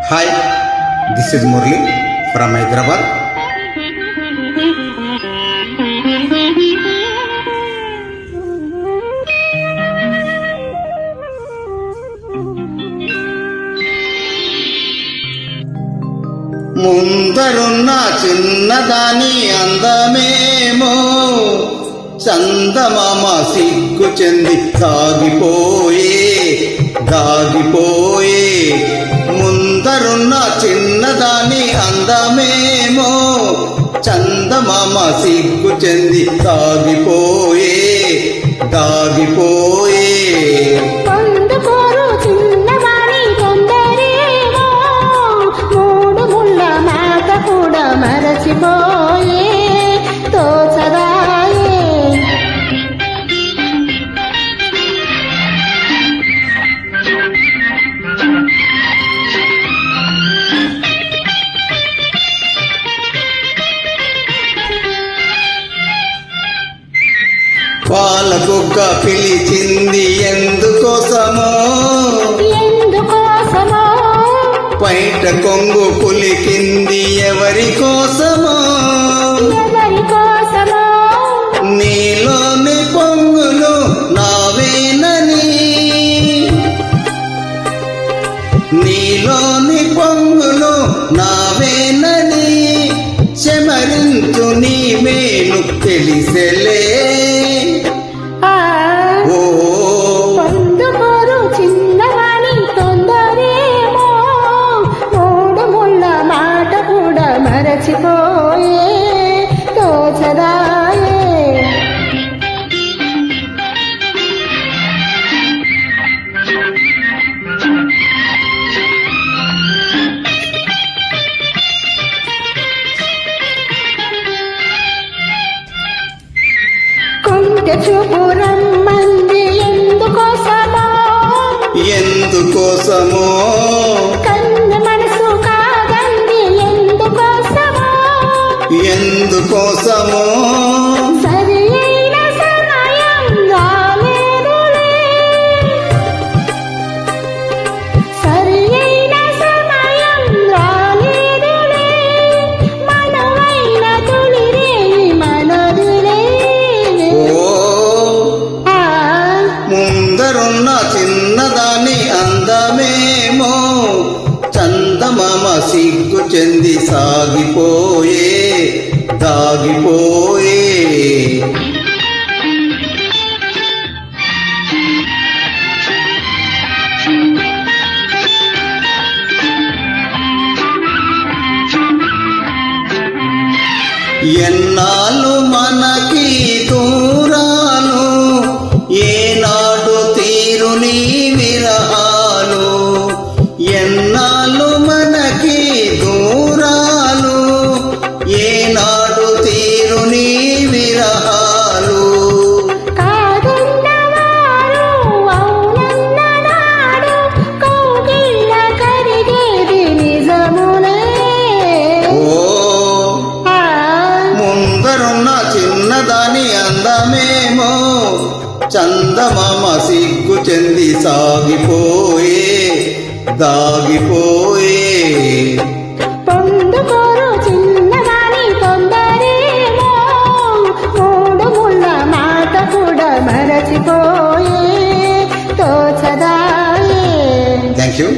Hi, this is Murli from Hyderabad. ముందరున్న చిన్నదాని అందమేమో చందమామ సిగ్గు చెంది దాగిపోయే ముందరున్న చిన్నదాని అందమేమో చందమామ సిగ్గు చెంది దాగిపోయే మరచిపోయే తోచదాయే పాలకుక్క పిలిచింది ఎందుకోసమో పైట కొంగు పులికింది ఎవరి కోసమో నీలోని పొంగులు నావేనని చెమరించు నీ మేలు తెలిసెలే మరచిపోయే తోచదాయే కొంటె చూపు రమ్మంది ఎందుకోసమో కన్ను మనసు కాదంది ఎందుకోసమో సరి అయిన సమయం రాలేదులే మనవైన తొలిరే మనదిలే ముందరున్న చిన్నదాని అందమేమో చందమామ సిగ్గు చెంది దాగిపోయే ఎన్నాళ్ళు మనకి దూరాలు ఏనాడు తీరుని విరహాలు ఎన్నాళ్ళు మనకి దూరాలు ఏనాడు తీరుని విరహాలు కాదన్నవారు అవునన్ననాడు కౌగిళ్ళ కరిగేది నిజమునే ముందరున్న చిన్నదాని అందమేమో చందమామ సిగ్గు చెంది దాగిపోయే పొందుకోరు చిన్నదాని తొందరేమో మూడు ముళ్ళ మాట కూడా మరచిపోయే తోచదాయే. Thank you.